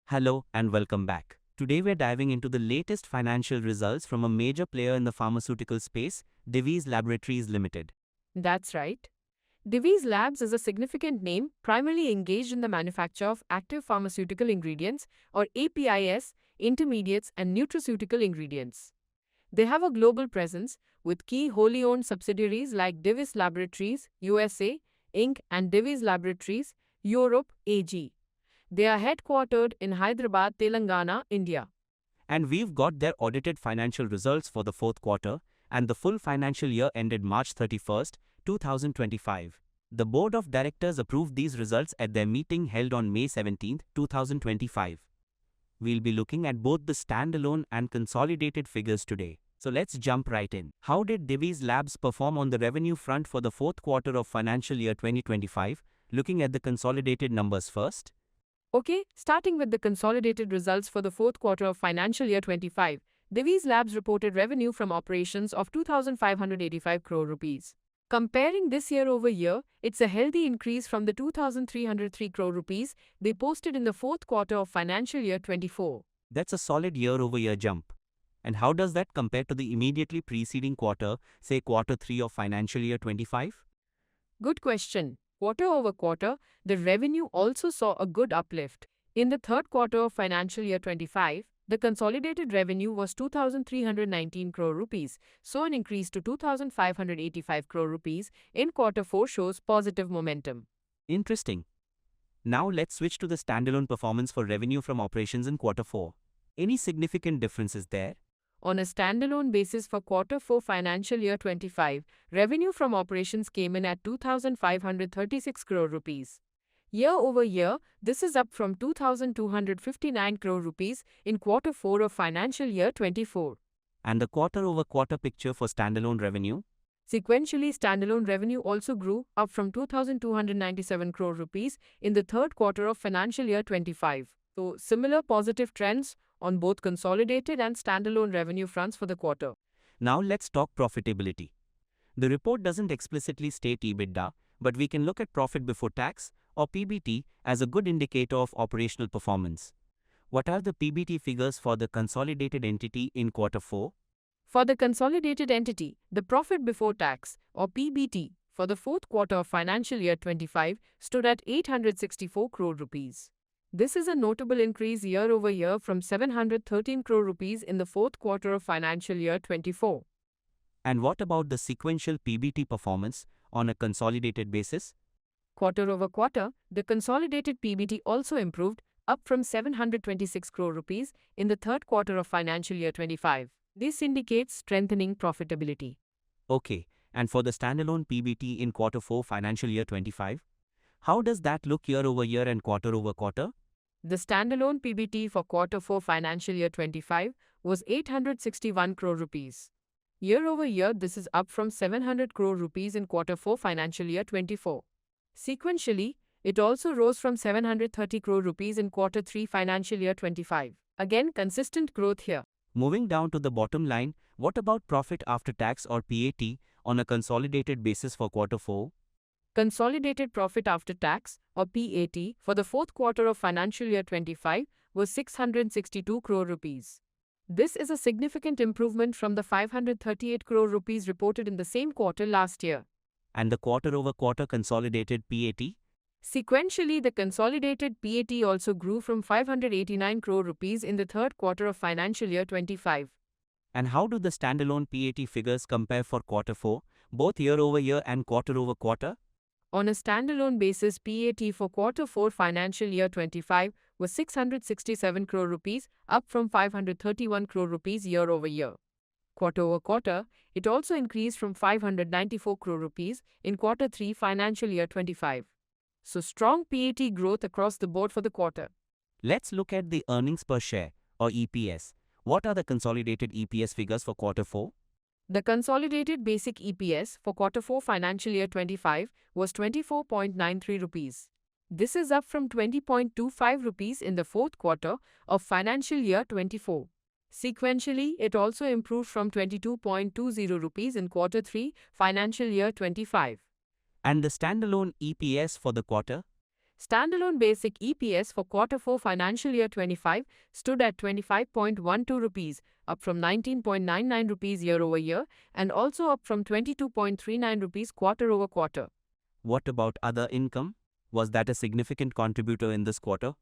Hello and welcome back. Today we're diving into the latest financial results from a major player in the pharmaceutical space, Divi's Laboratories Limited. That's right. Divi's Labs is a significant name primarily engaged in the manufacture of active pharmaceutical ingredients or APIs, intermediates, and nutraceutical ingredients. They have a global presence with key wholly owned subsidiaries like Divi's Laboratories USA Inc. and Divi's Laboratories Europe AG. They are headquartered in Hyderabad, Telangana, India. And we've got their audited financial results for the fourth quarter and the full financial year ended March 31st, 2025. The board of directors approved these results at their meeting held on May 17th, 2025. We'll be looking at both the standalone and consolidated figures today. So let's jump right in. How did Divi's Labs perform on the revenue front for the fourth quarter of financial year 2025? Looking at the consolidated numbers first. Okay, starting with the consolidated results for the fourth quarter of financial year 25, Divi's Labs reported revenue from operations of 2,585 crore rupees. Comparing this year over year, it's a healthy increase from the 2,303 crore rupees they posted in the fourth quarter of financial year 24. That's a solid year-over-year jump. And how does that compare to the immediately preceding quarter, say quarter 3 of financial year 25? Good question. Quarter over quarter, the revenue also saw a good uplift. In the third quarter of financial year 25, the consolidated revenue was 2,319 crore rupees, so an increase to 2,585 crore rupees in quarter 4 shows positive momentum. Interesting. Now let's switch to the standalone performance for revenue from operations in quarter 4. Any significant differences there? On a standalone basis for quarter 4 financial year 25, revenue from operations came in at 2,536 crore rupees. Year over year, this is up from 2,259 crore rupees in quarter 4 of financial year 24. And the quarter-over-quarter picture for standalone revenue? Sequentially, standalone revenue also grew, up from 2,297 crore rupees in the third quarter of financial year 25. So, similar positive trends on both consolidated and standalone revenue fronts for the quarter. Now let's talk profitability. The report doesn't explicitly state EBITDA, but we can look at profit before tax, or PBT, as a good indicator of operational performance. What are the PBT figures for the consolidated entity in quarter 4? For the consolidated entity, the profit before tax, or PBT, for the fourth quarter of financial year 25 stood at 864 crore rupees. This is a notable increase year over year from 713 crore rupees in the fourth quarter of financial year 24. And what about the sequential PBT performance on a consolidated basis? Quarter over quarter, the consolidated PBT also improved, up from 726 crore rupees in the third quarter of financial year 25. This indicates strengthening profitability. Okay, and for the standalone PBT in quarter 4 financial year 25? How does that look year over year and quarter over quarter? The standalone PBT for quarter 4 financial year 25 was 861 crore rupees. Year over year, this is up from 700 crore rupees in quarter 4 financial year 24. Sequentially, it also rose from 730 crore rupees in quarter 3 financial year 25. Again, consistent growth here. Moving down to the bottom line, what about profit after tax or PAT on a consolidated basis for quarter 4? Consolidated profit after tax, or PAT, for the fourth quarter of financial year 25 was 662 crore rupees. This is a significant improvement from the 538 crore rupees reported in the same quarter last year. And the quarter-over-quarter consolidated PAT? Sequentially, the consolidated PAT also grew from 589 crore rupees in the third quarter of financial year 25. And how do the standalone PAT figures compare for quarter 4, both year-over-year and quarter-over-quarter? On a standalone basis, PAT for quarter 4 financial year 25 was 667 crore rupees, up from 531 crore rupees year over year. Quarter over quarter, it also increased from 594 crore rupees in quarter 3 financial year 25. So strong PAT growth across the board for the quarter. Let's look at the earnings per share, or EPS. What are the consolidated EPS figures for quarter 4? The consolidated basic EPS for quarter 4 financial year 25 was 24.93 rupees. This is up from 20.25 rupees in the fourth quarter of financial year 24. Sequentially, it also improved from 22.20 rupees in quarter 3 financial year 25. And the standalone EPS for the quarter? Standalone basic EPS for Q4 financial year 25 stood at 25.12 rupees, up from 19.99 rupees year over year and also up from 22.39 rupees quarter over quarter. What about other income? Was that a significant contributor in this quarter?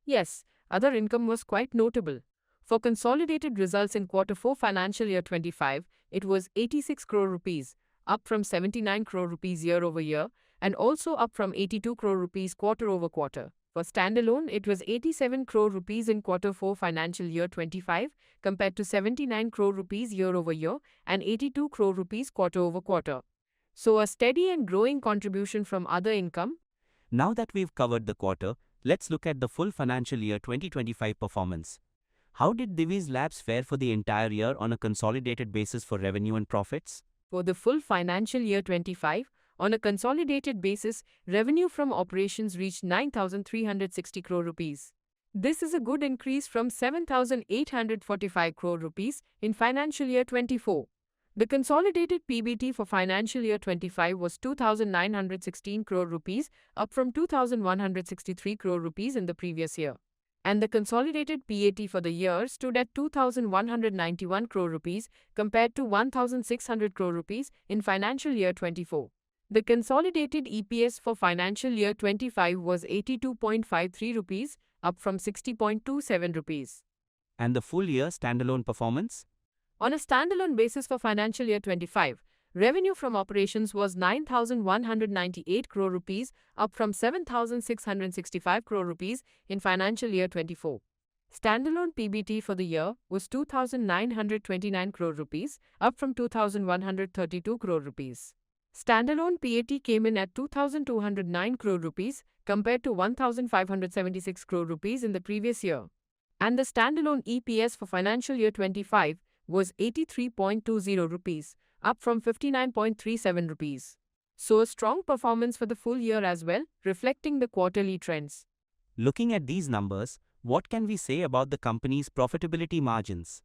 Yes, other income was quite notable. For consolidated results in Q4 financial year 25, it was 86 crore rupees, up from 79 crore rupees year over year and also up from 82 crore rupees quarter over quarter. For standalone, it was 87 crore rupees in Q4 financial year 25 compared to 79 crore rupees year over year and 82 crore rupees quarter over quarter. So a steady and growing contribution from other income. Now that we've covered the quarter, let's look at the full financial year 2025 performance. How did Divi's Labs fare for the entire year on a consolidated basis for revenue and profits? For the full financial year 25, on a consolidated basis, revenue from operations reached 9,360 crore rupees. This is a good increase from 7,845 crore rupees in financial year 24. The consolidated PBT for financial year 25 was 2,916 crore rupees, up from 2,163 crore rupees in the previous year. And the consolidated PAT for the year stood at 2,191 crore rupees compared to 1,600 crore rupees in financial year 24. The consolidated EPS for financial year 25 was 82.53 rupees, up from 60.27 rupees. And the full year standalone performance? On a standalone basis for financial year 25, revenue from operations was 9,198 crore rupees, up from 7,665 crore rupees in financial year 24. Standalone PBT for the year was 2,929 crore rupees, up from 2,132 crore rupees. Standalone PAT came in at 2,209 crore rupees compared to 1,576 crore rupees in the previous year. And the standalone EPS for financial year 25 was 83.20 rupees, up from 59.37 rupees. So a strong performance for the full year as well, reflecting the quarterly trends. Looking at these numbers, what can we say about the company's profitability margins?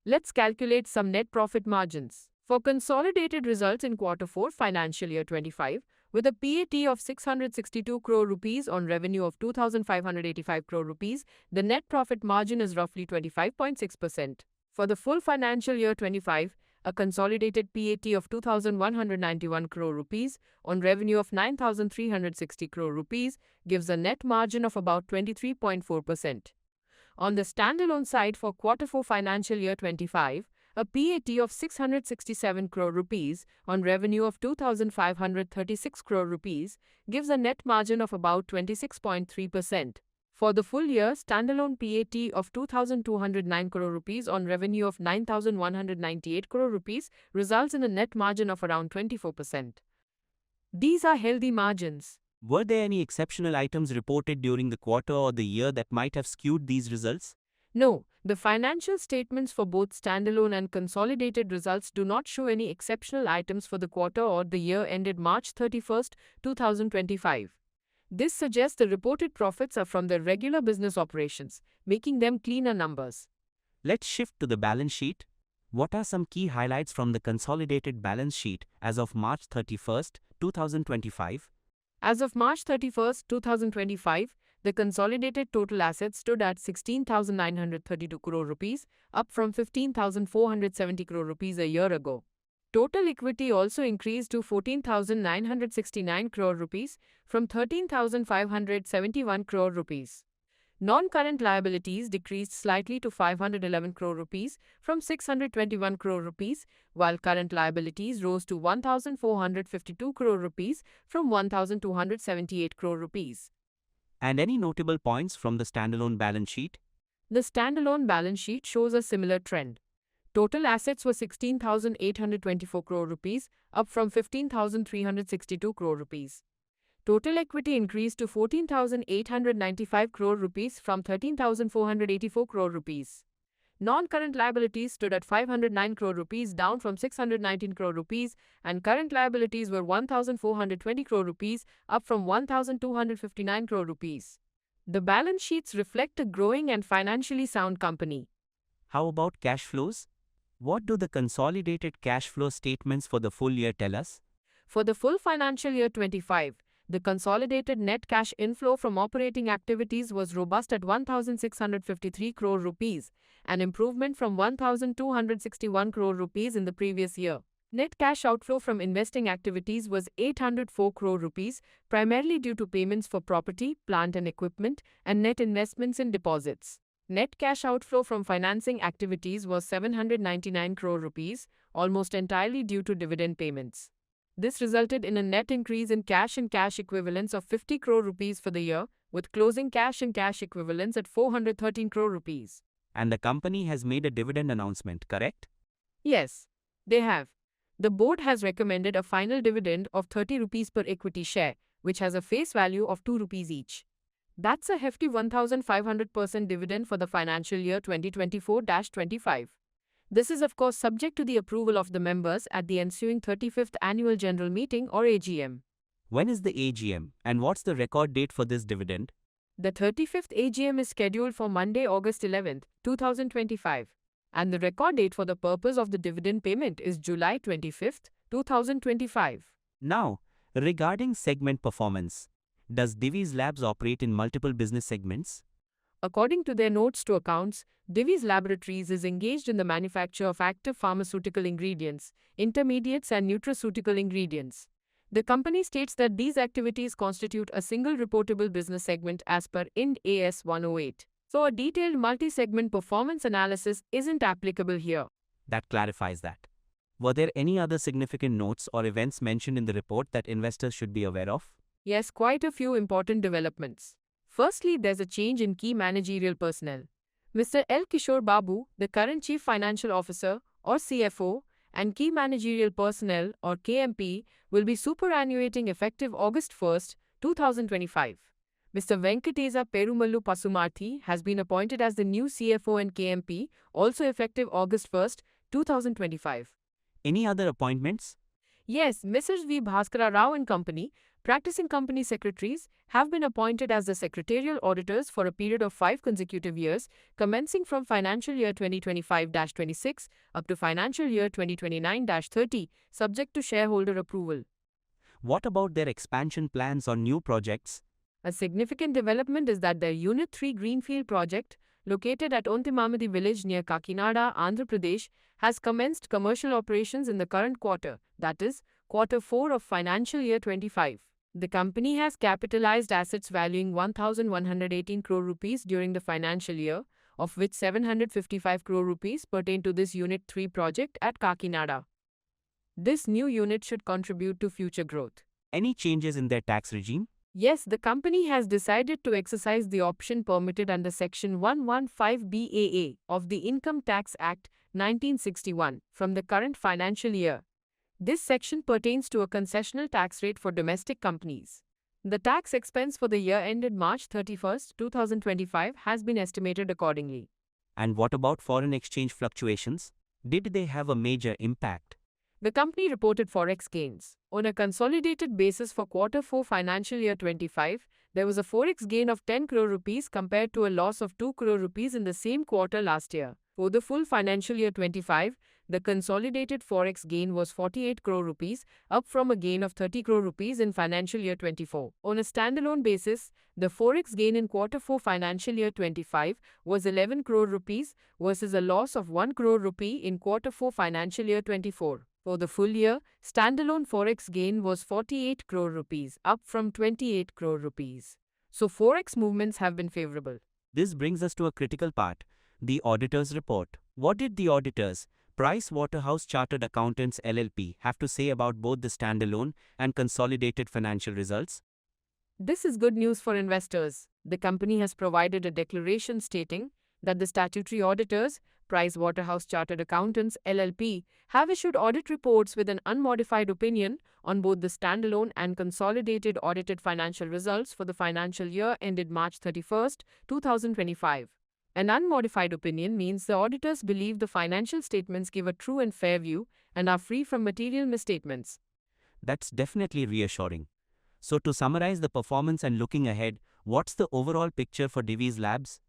Let's calculate some net profit margins. For consolidated results in Q4 financial year 25, with a PAT of 662 crore rupees on revenue of 2,585 crore rupees, the net profit margin is roughly 25.6%. For the full financial year 25, a consolidated PAT of 2,191 crore rupees on revenue of 9,360 crore rupees gives a net margin of about 23.4%. On the standalone side for Q4 financial year 25, a PAT of 667 crore rupees on revenue of 2,536 crore rupees gives a net margin of about 26.3%. For the full year, standalone PAT of 2,209 crore rupees on revenue of 9,198 crore rupees results in a net margin of around 24%. These are healthy margins. Were there any exceptional items reported during the quarter or the year that might have skewed these results? No, the financial statements for both standalone and consolidated results do not show any exceptional items for the quarter or the year ended March 31st, 2025. This suggests the reported profits are from the regular business operations, making them cleaner numbers. Let's shift to the balance sheet. What are some key highlights from the consolidated balance sheet as of March 31st, 2025? As of March 31st, 2025, the consolidated total assets stood at 16,932 crore rupees, up from 15,470 crore rupees a year ago. Total equity also increased to 14,969 crore rupees from 13,571 crore rupees. Non-current liabilities decreased slightly to 511 crore rupees from 621 crore rupees, while current liabilities rose to 1,452 crore rupees from 1,278 crore rupees. And any notable points from the standalone balance sheet? The standalone balance sheet shows a similar trend. Total assets were 16,824 crore rupees, up from 15,362 crore rupees. Total equity increased to 14,895 crore rupees from 13,484 crore rupees. Non-current liabilities stood at 509 crore rupees, down from 619 crore rupees, and current liabilities were 1,420 crore rupees, up from 1,259 crore rupees. The balance sheets reflect a growing and financially sound company. How about cash flows? What do the consolidated cash flow statements for the full year tell us? For the full financial year 25, The consolidated net cash inflow from operating activities was robust at 1,653 crore rupees, an improvement from 1,261 crore rupees in the previous year. Net cash outflow from investing activities was 804 crore rupees, primarily due to payments for property, plant and equipment, and net investments in deposits. Net cash outflow from financing activities was 799 crore rupees, almost entirely due to dividend payments. This resulted in a net increase in cash and cash equivalents of 50 crore rupees for the year, with closing cash and cash equivalents at 413 crore rupees. And the company has made a dividend announcement, correct? Yes, they have. The board has recommended a final dividend of 30 rupees per equity share, which has a face value of 2 rupees each. That's a hefty 1,500% dividend for the financial year 2024-25. This is of course subject to the approval of the members at the ensuing 35th Annual General Meeting or AGM. When is the AGM and what's the record date for this dividend? The 35th AGM is scheduled for Monday, August 11, 2025, and the record date for the purpose of the dividend payment is July 25, 2025. Now, regarding segment performance, does Divi's Labs operate in multiple business segments? According to their notes to accounts, Divi's Laboratories is engaged in the manufacture of active pharmaceutical ingredients, intermediates and nutraceutical ingredients. The company states that these activities constitute a single reportable business segment as per Ind AS 108. So a detailed multi-segment performance analysis isn't applicable here. That clarifies that. Were there any other significant notes or events mentioned in the report that investors should be aware of? Yes, quite a few important developments. Firstly, there's a change in key managerial personnel. Mr. L. Kishore Babu, the current Chief Financial Officer or CFO, and key managerial personnel or KMP will be superannuating effective August 1, 2025. Mr. Venkatesa Perumallu Pasumarthi has been appointed as the new CFO and KMP, also effective August 1, 2025. Any other appointments? Yes, Mrs. V. Bhaskara Rao and Company, practicing company secretaries, have been appointed as the secretarial auditors for a period of 5 consecutive years, commencing from financial year 2025-26 up to financial year 2029-30, subject to shareholder approval. What about their expansion plans or new projects? A significant development is that their Unit 3 Greenfield project, located at Ontimamadi village near Kakinada, Andhra Pradesh, has commenced commercial operations in the current quarter, that is, Quarter 4 of financial year 25. The company has capitalized assets valuing 1,118 crore rupees during the financial year, of which 755 crore rupees pertain to this Unit 3 project at Kakinada. This new unit should contribute to future growth. Any changes in their tax regime? Yes, the company has decided to exercise the option permitted under Section 115BAA of the Income Tax Act 1961 from the current financial year. This section pertains to a concessional tax rate for domestic companies. The tax expense for the year ended March 31, 2025 has been estimated accordingly. And what about foreign exchange fluctuations? Did they have a major impact? The company reported forex gains. On a consolidated basis for Quarter 4 financial year 25, there was a forex gain of 10 crore rupees compared to a loss of 2 crore rupees in the same quarter last year. For the full financial year 25, the consolidated forex gain was 48 crore rupees, up from a gain of 30 crore rupees in financial year 24. On a standalone basis, the forex gain in Quarter 4 financial year 25 was 11 crore rupees versus a loss of 1 crore rupee in Quarter 4 financial year 24. For the full year, standalone forex gain was 48 crore rupees, up from 28 crore rupees. So forex movements have been favorable. This brings us to a critical part, the auditor's report. What did the auditors, Pricewaterhouse Chartered Accountants LLP, have to say about both the standalone and consolidated financial results? This is good news for investors. The company has provided a declaration stating that the statutory auditors, Pricewaterhouse Chartered Accountants LLP, have issued audit reports with an unmodified opinion on both the standalone and consolidated audited financial results for the financial year ended March 31, 2025. An unmodified opinion means the auditors believe the financial statements give a true and fair view and are free from material misstatements. That's definitely reassuring. So to summarize the performance and looking ahead, what's the overall picture for Divi's Labs?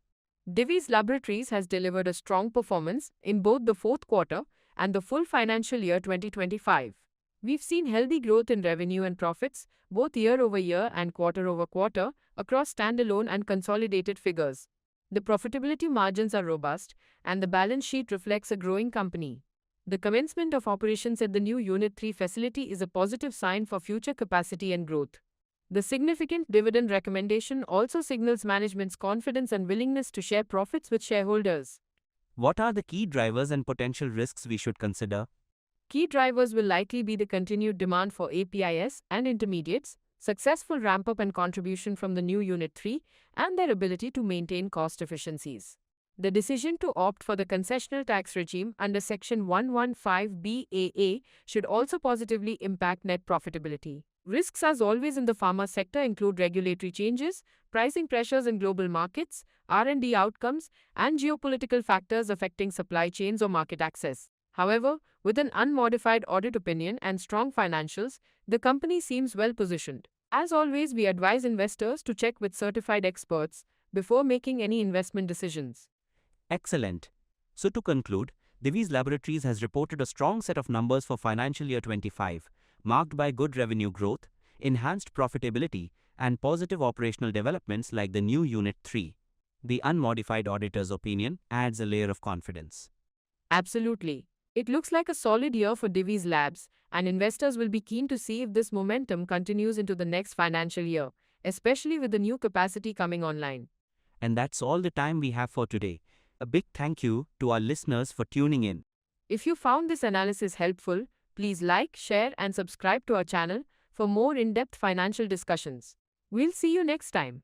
Divi's Laboratories has delivered a strong performance in both the fourth quarter and the full financial year 2025. We've seen healthy growth in revenue and profits, both year over year and quarter over quarter, across standalone and consolidated figures. The profitability margins are robust, and the balance sheet reflects a growing company. The commencement of operations at the new Unit 3 facility is a positive sign for future capacity and growth. The significant dividend recommendation also signals management's confidence and willingness to share profits with shareholders. What are the key drivers and potential risks we should consider? Key drivers will likely be the continued demand for APIs and intermediates, successful ramp up and contribution from the new Unit 3, and their ability to maintain cost efficiencies. The decision to opt for the concessional tax regime under Section 115BAA should also positively impact net profitability. Risks, as always in the pharma sector, include regulatory changes, pricing pressures in global markets, R&D outcomes, and geopolitical factors affecting supply chains or market access. However, with an unmodified audit opinion and strong financials, the company seems well positioned. As always, we advise investors to check with certified experts before making any investment decisions. Excellent. So to conclude, Divi's Laboratories has reported a strong set of numbers for financial year 25, marked by good revenue growth, enhanced profitability, and positive operational developments like the new Unit 3. The unmodified auditor's opinion adds a layer of confidence. Absolutely. It looks like a solid year for Divi's Labs, and investors will be keen to see if this momentum continues into the next financial year, especially with the new capacity coming online. And that's all the time we have for today. A big thank you to our listeners for tuning in. If you found this analysis helpful, please like, share, and subscribe to our channel for more in depth financial discussions. We'll see you next time.